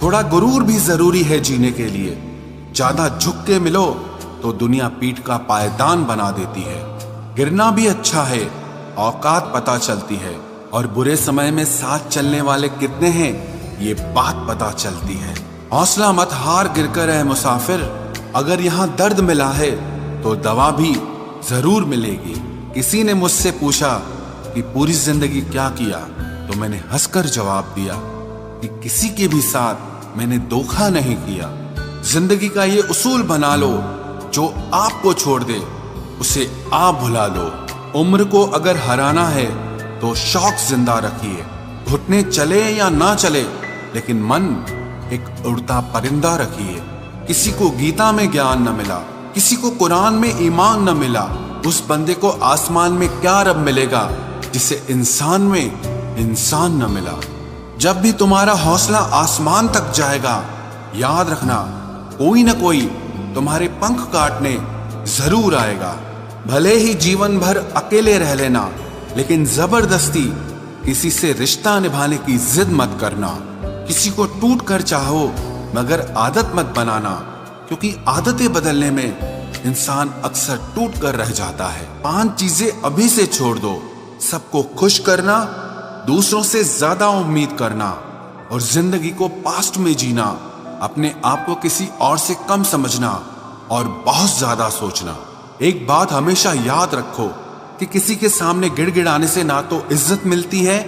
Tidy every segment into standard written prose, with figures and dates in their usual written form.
थोड़ा गुरूर भी जरूरी है जीने के लिए। ज्यादा झुक के मिलो तो दुनिया पीठ का पायदान बना देती है। गिरना भी अच्छा है, औकात पता चलती है, और बुरे समय में साथ चलने वाले कितने हैं ये बात पता चलती है। हौसला मत हार गिरकर है मुसाफिर, अगर यहाँ दर्द मिला है तो दवा भी जरूर मिलेगी। किसी ने मुझसे पूछा कि पूरी जिंदगी क्या किया, तो मैंने हंसकर जवाब दिया कि किसी के भी साथ मैंने धोखा नहीं किया। जिंदगी का ये उसूल बना लो, जो आपको छोड़ दे उसे आप भुला लो। उम्र को अगर हराना है तो शौक जिंदा रखिए। घुटने चले या ना चले, लेकिन मन एक उड़ता परिंदा रखिए। किसी को गीता में ज्ञान न मिला, किसी को कुरान में ईमान न मिला, उस बंदे को आसमान में क्या रब मिलेगा जिसे इंसान में इंसान न मिला। जब भी तुम्हारा हौसला आसमान तक जाएगा, याद रखना कोई न कोई तुम्हारे पंख काटने जरूर आएगा। भले ही जीवन भर अकेले रह लेना, लेकिन जबरदस्ती किसी से रिश्ता निभाने की जिद मत करना। किसी को टूट कर चाहो मगर आदत मत बनाना, क्योंकि आदतें बदलने में इंसान अक्सर टूट कर रह जाता है। 5 चीजें अभी से छोड़ दो। सबको खुश करना, दूसरों से ज्यादा उम्मीद करना, और जिंदगी को पास्ट में जीना। अपने आप को किसी और से कम समझना और बहुत ज्यादा सोचना। एक बात हमेशा याद रखो कि किसी के सामने गिड़गिड़ाने से ना तो इज्जत मिलती है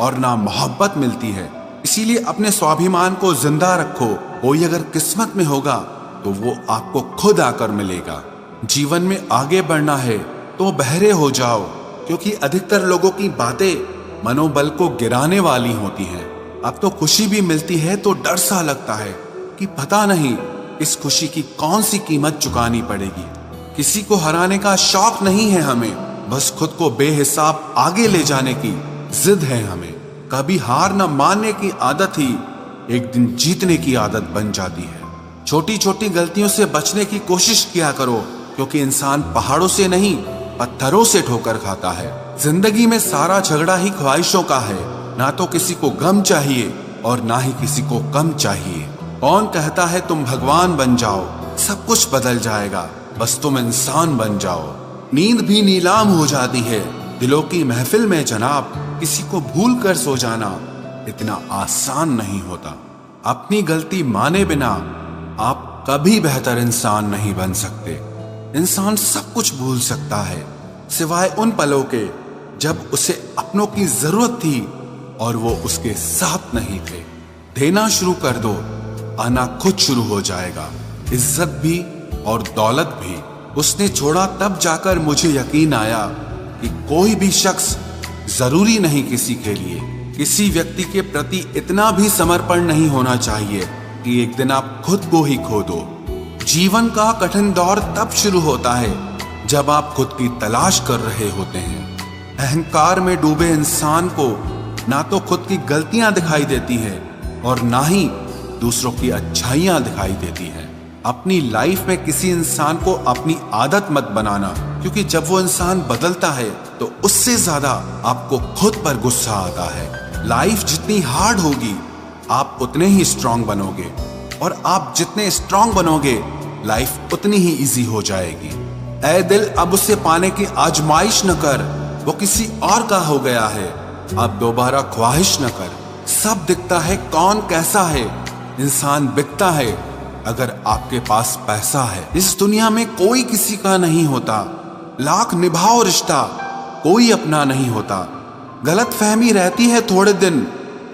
और ना मोहब्बत मिलती है। इसीलिए अपने स्वाभिमान को जिंदा रखो। कोई अगर किस्मत में होगा तो वो आपको खुद आकर मिलेगा। जीवन में आगे बढ़ना है तो बहरे हो जाओ, क्योंकि अधिकतर लोगों की बातें मनोबल को गिराने वाली होती हैं। अब तो खुशी भी मिलती है तो डर सा लगता है कि पता नहीं इस खुशी की कौन सी कीमत चुकानी पड़ेगी। किसी को हराने का शौक नहीं है हमें, बस खुद को बेहिसाब आगे ले जाने की जिद है हमें। कभी हार न मानने की आदत ही एक दिन जीतने की आदत बन जाती है। छोटी छोटी गलतियों से बचने की कोशिश किया करो, क्योंकि इंसान पहाड़ों से नहीं पत्थरों से ठोकर खाता है। जिंदगी में सारा झगड़ा ही ख्वाहिशों का है। ना तो किसी को गम चाहिए और ना ही किसी को कम चाहिए। कौन कहता है तुम भगवान बन जाओ, सब कुछ बदल जाएगा, बस तुम इंसान बन जाओ। नींद भी नीलाम हो जाती है दिलों की महफिल में जनाब। किसी को भूल कर सो जाना इतना आसान नहीं होता। अपनी गलती माने बिना आप कभी बेहतर इंसान नहीं बन सकते। इंसान सब कुछ भूल सकता है, सिवाय उन पलों के जब उसे अपनों की जरूरत थी और वो उसके साथ नहीं थे। देना शुरू कर दो, आना खुद शुरू हो जाएगा। इज्जत भी और दौलत भी उसने छोड़ा, तब जाकर मुझे यकीन आया कि कोई भी शख्स जरूरी नहीं किसी के लिए। किसी व्यक्ति के प्रति इतना भी समर्पण नहीं होना चाहिए कि एक दिन आप खुद को ही खो दो। जीवन का कठिन दौर तब शुरू होता है जब आप खुद की तलाश कर रहे होते हैं। अहंकार में डूबे इंसान को ना तो खुद की गलतियां दिखाई देती है और ना ही दूसरों की अच्छाइयां दिखाई देती है। अपनी लाइफ में किसी इंसान को अपनी आदत मत बनाना, क्योंकि जब वो इंसान बदलता है तो उससे ज्यादा आपको खुद पर गुस्सा आता है। लाइफ जितनी हार्ड होगी आप उतने ही स्ट्रांग बनोगे, और आप जितने स्ट्रांग बनोगे लाइफ उतनी ही इजी हो जाएगी। ऐ दिल अब उसे पाने की आजमाइश न कर, वो किसी और का हो गया है, अब दोबारा ख्वाहिश न कर। सब दिखता है कौन कैसा है, इंसान बिकता है अगर आपके पास पैसा है। इस दुनिया में कोई किसी का नहीं होता, लाख निभाओ रिश्ता कोई अपना नहीं होता। गलत फहमी रहती है थोड़े दिन,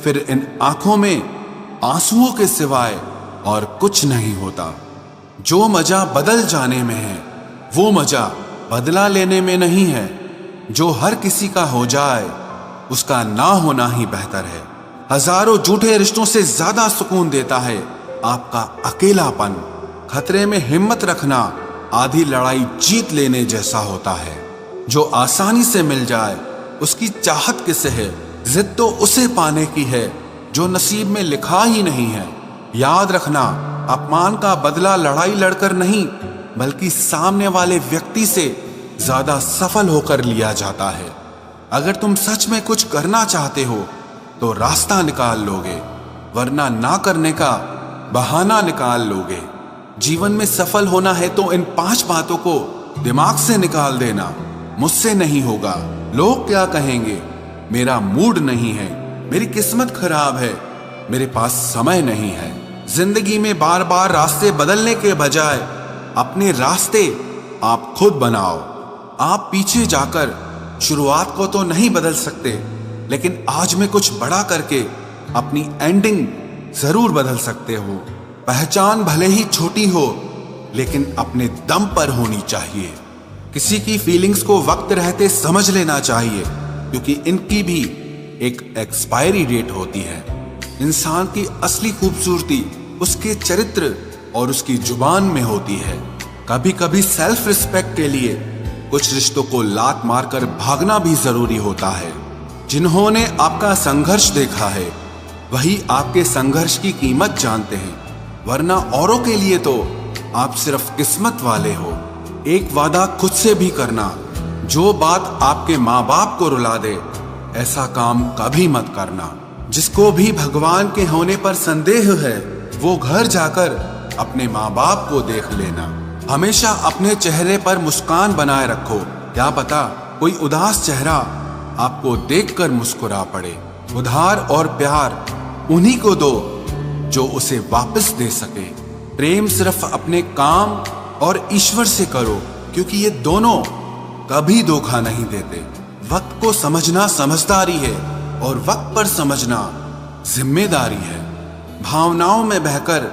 फिर इन आंखों में आंसुओं के सिवाय और कुछ नहीं होता। जो मजा बदल जाने में है वो मजा बदला लेने में नहीं है। जो हर किसी का हो जाए उसका ना होना ही बेहतर है। हजारों झूठे रिश्तों से ज्यादा सुकून देता है आपका अकेलापन। खतरे में हिम्मत रखना आधी लड़ाई जीत लेने जैसा होता है। जो आसानी से मिल जाए उसकी चाहत किसे है, जिद तो उसे पाने की है जो नसीब में लिखा ही नहीं है। याद रखना, अपमान का बदला लड़ाई लड़कर नहीं बल्कि सामने वाले व्यक्ति से ज्यादा सफल होकर लिया जाता है। अगर तुम सच में कुछ करना चाहते हो तो रास्ता निकाल लोगे, वरना ना करने का बहाना निकाल लोगे। जीवन में सफल होना है तो इन 5 बातों को दिमाग से निकाल देना। मुझसे नहीं होगा, लोग क्या कहेंगे, मेरा मूड नहीं है, मेरी किस्मत खराब है, मेरे पास समय नहीं है। जिंदगी में बार बार रास्ते बदलने के बजाय अपने रास्ते आप खुद बनाओ। आप पीछे जाकर शुरुआत को तो नहीं बदल सकते, लेकिन आज में कुछ बड़ा करके अपनी एंडिंग जरूर बदल सकते हो। पहचान भले ही छोटी हो, लेकिन अपने दम पर होनी चाहिए। किसी की फीलिंग्स को वक्त रहते समझ लेना चाहिए, क्योंकि इनकी भी एक एक्सपायरी डेट होती है। इंसान की असली खूबसूरती उसके चरित्र और उसकी जुबान में होती है। कभी कभी सेल्फ रिस्पेक्ट के लिए कुछ रिश्तों को लात मारकर भागना भी जरूरी होता है। जिन्होंने आपका संघर्ष देखा है वही आपके संघर्ष की कीमत जानते हैं, वरना औरों के लिए तो आप सिर्फ किस्मत वाले हो। एक वादा खुद से भी करना, जो बात आपके माँ बाप को रुला दे ऐसा काम कभी मत करना। जिसको भी भगवान के होने पर संदेह है वो घर जाकर अपने माँ बाप को देख लेना। हमेशा अपने चेहरे पर मुस्कान बनाए रखो, क्या पता कोई उदास चेहरा आपको देखकर मुस्कुरा पड़े। उधार और प्यार उन्हीं को दो जो उसे वापस दे सके। प्रेम सिर्फ अपने काम और ईश्वर से करो, क्योंकि ये दोनों कभी धोखा नहीं देते। वक्त को समझना समझदारी है और वक्त पर समझना जिम्मेदारी है। भावनाओं में बहकर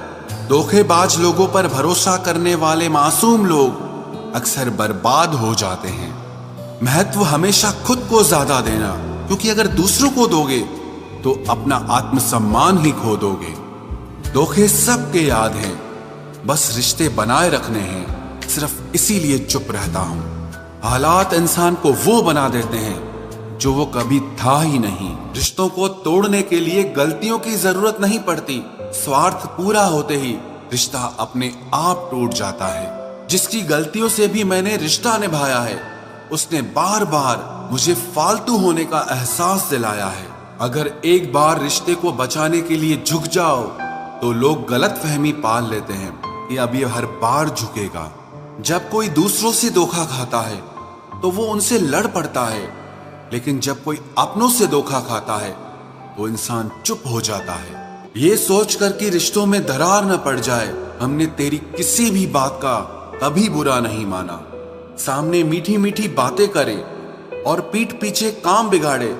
धोखेबाज लोगों पर भरोसा करने वाले मासूम लोग अक्सर बर्बाद हो जाते हैं। महत्व हमेशा खुद को ज्यादा देना, क्योंकि अगर दूसरों को दोगे तो अपना आत्मसम्मान ही खो दोगे। धोखे सबके याद हैं, बस रिश्ते बनाए रखने हैं, सिर्फ इसीलिए चुप रहता हूं। हालात इंसान को वो बना देते हैं जो वो कभी था ही नहीं। रिश्तों को तोड़ने के लिए गलतियों की जरूरत नहीं पड़ती, स्वार्थ पूरा होते ही रिश्ता अपने आप टूट जाता है। जिसकी गलतियों से भी मैंने रिश्ता निभाया है उसने बार बार मुझे फालतू होने का एहसास दिलाया है। अगर एक बार रिश्ते को बचाने के लिए झुक जाओ तो लोग गलतफहमी पाल लेते हैं कि अब ये हर बार झुकेगा। जब कोई दूसरों से धोखा खाता है तो वो उनसे लड़ पड़ता है, लेकिन जब कोई अपनों से धोखा खाता है तो इंसान चुप हो जाता है। ये सोचकर कि रिश्तों में दरार न पड़ जाए, हमने तेरी किसी भी बात का कभी बुरा नहीं माना। सामने मीठी मीठी बातें करे और पीठ पीछे काम बिगाड़े,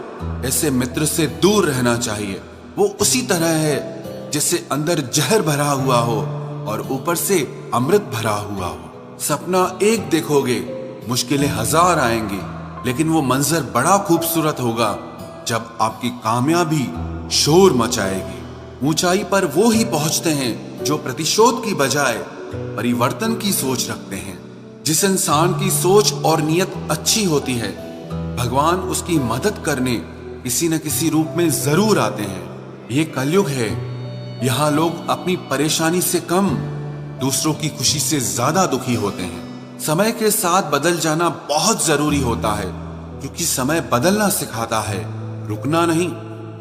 ऐसे मित्र से दूर रहना चाहिए। वो उसी तरह है जैसे अंदर जहर भरा हुआ हो और ऊपर से अमृत भरा हुआ हो। सपना एक देखोगे, मुश्किलें 1000 आएंगी, लेकिन वो मंजर बड़ा खूबसूरत होगा जब आपकी कामयाबी शोर मचाएगी। ऊंचाई पर वो ही पहुंचते हैं जो प्रतिशोध की बजाय परिवर्तन की सोच रखते हैं। जिस इंसान की सोच और नियत अच्छी होती है, भगवान उसकी मदद करने किसी न किसी रूप में जरूर आते हैं। ये कलयुग है, यहाँ लोग अपनी परेशानी से कम दूसरों की खुशी से ज्यादा दुखी होते हैं। समय के साथ बदल जाना बहुत जरूरी होता है, क्योंकि समय बदलना सिखाता है, रुकना नहीं।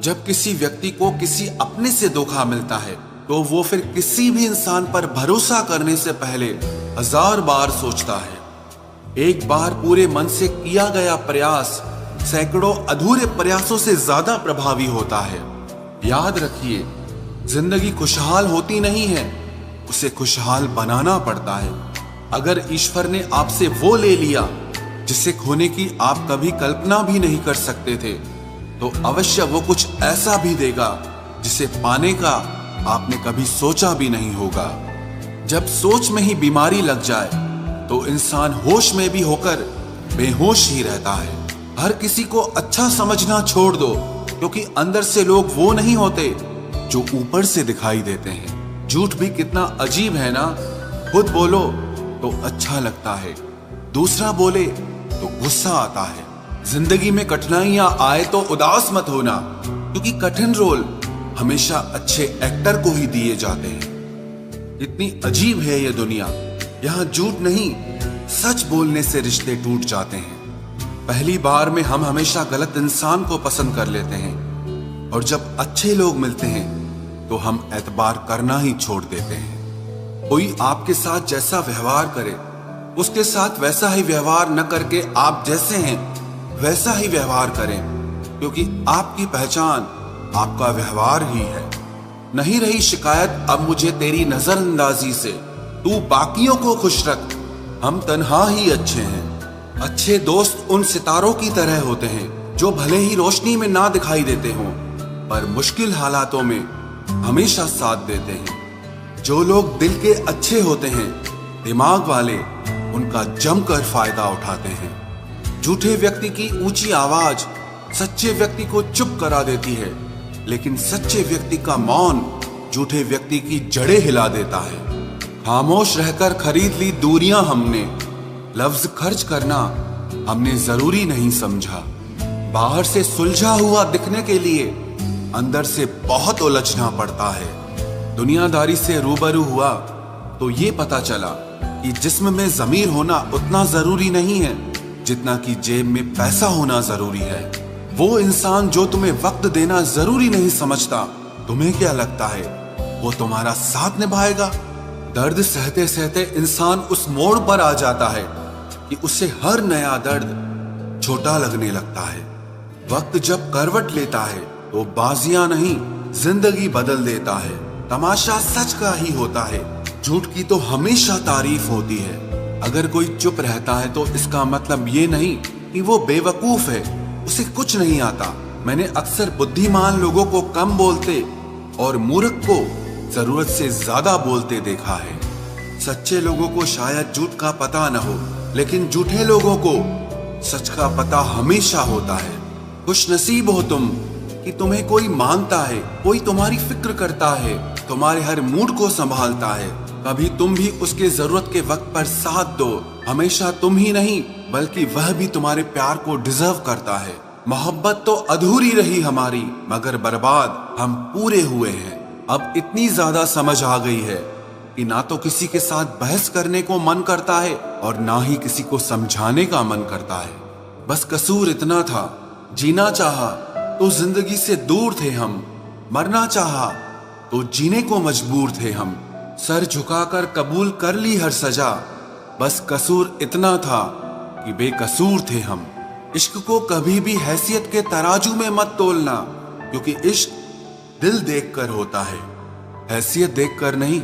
जब किसी व्यक्ति को किसी अपने से धोखा मिलता है तो वो फिर किसी भी इंसान पर भरोसा करने से पहले 1000 बार सोचता है। एक बार पूरे मन से किया गया प्रयास सैकड़ों अधूरे प्रयासों से ज्यादा प्रभावी होता है। याद रखिए, जिंदगी खुशहाल होती नहीं है, उसे खुशहाल बनाना पड़ता है। अगर ईश्वर ने आपसे वो ले लिया जिसे खोने की आप कभी कल्पना भी नहीं कर सकते थे, तो अवश्य वो कुछ ऐसा भी देगा जिसे पाने का आपने कभी सोचा भी नहीं होगा। जब सोच में ही बीमारी लग जाए तो इंसान होश में भी होकर बेहोश ही रहता है। हर किसी को अच्छा समझना छोड़ दो, क्योंकि अंदर से लोग वो नहीं होते जो ऊपर से दिखाई देते हैं। झूठ भी कितना अजीब है ना, खुद बोलो तो अच्छा लगता है, दूसरा बोले तो गुस्सा आता है। जिंदगी में कठिनाइयां आए तो उदास मत होना, क्योंकि कठिन रोल हमेशा अच्छे एक्टर को ही दिए जाते हैं। इतनी अजीब है ये दुनिया, यहाँ झूठ नहीं सच बोलने से रिश्ते टूट जाते हैं। पहली बार में हम हमेशा गलत इंसान को पसंद कर लेते हैं, और जब अच्छे लोग मिलते हैं तो हम एतबार करना ही छोड़ देते हैं। कोई आपके साथ जैसा व्यवहार करे, उसके साथ वैसा ही व्यवहार न करके आप जैसे हैं वैसा ही व्यवहार करें, क्योंकि आपकी पहचान आपका व्यवहार ही है। नहीं रही शिकायत अब मुझे तेरी नजरअंदाजी से, तू बाकियों को खुश रख, हम तन्हा ही अच्छे हैं। अच्छे दोस्त उन सितारों की तरह होते हैं जो भले ही रोशनी में ना दिखाई देते हों, पर मुश्किल हालातों में हमेशा साथ देते हैं। जो लोग दिल के अच्छे होते हैं, दिमाग वाले, उनका जमकर फायदा उठाते हैं। झूठे व्यक्ति की ऊंची आवाज सच्चे व्यक्ति को चुप करा देती है, लेकिन सच्चे व्यक्ति का मौन झूठे व्यक्ति की जड़ें हिला देता है। खामोश रहकर खरीद ली दूरियां हमने, लफ्ज खर्च करना हमने जरूरी नहीं समझा। बाहर से सुलझा हुआ दिखने के लिए अंदर से बहुत उलझना पड़ता है। दुनियादारी से रूबरू हुआ तो ये पता चला कि जिस्म में जमीर होना उतना जरूरी नहीं है जितना कि जेब में पैसा होना जरूरी है। वो इंसान जो तुम्हें वक्त देना जरूरी नहीं समझता, तुम्हें क्या लगता है वो तुम्हारा साथ निभाएगा? दर्द सहते सहते इंसान उस मोड़ पर आ जाता है कि उसे हर नया दर्द छोटा लगने लगता है। वक्त जब करवट लेता है तो बाजियां नहीं, जिंदगी बदल देता है। तमाशा सच का ही होता है, झूठ की तो हमेशा तारीफ होती है। अगर कोई चुप रहता है तो इसका मतलब ये नहीं कि वो बेवकूफ है, उसे कुछ नहीं आता। मैंने अक्सर बुद्धिमान लोगों को कम बोलते और मूर्ख को जरूरत से ज्यादा बोलते देखा है। सच्चे लोगों को शायद झूठ का पता न हो, लेकिन झूठे लोगों को सच का पता हमेशा होता है। खुश नसीब हो तुम कि तुम्हें कोई मानता है, कोई तुम्हारी फिक्र करता है, तुम्हारे हर मूड को संभालता है। कभी तुम भी उसके जरूरत के वक्त पर साथ दो। हमेशा तुम ही नहीं बल्कि वह भी तुम्हारे प्यार को डिजर्व करता है। मोहब्बत तो अधूरी रही हमारी, मगर बर्बाद हम पूरे हुए हैं। अब इतनी ज्यादा समझ आ गई है कि ना तो किसी के साथ बहस करने को मन करता है और ना ही किसी को समझाने का मन करता है। बस कसूर इतना था, जीना चाहा तो जिंदगी से दूर थे हम, मरना चाहा तो जीने को मजबूर थे हम। सर झुकाकर कबूल कर ली हर सजा, बस कसूर इतना था कि बेकसूर थे हम। इश्क को कभी भी हैसियत के तराजू में मत तोलना, क्योंकि इश्क दिल देखकर होता है, हैसियत देखकर नहीं।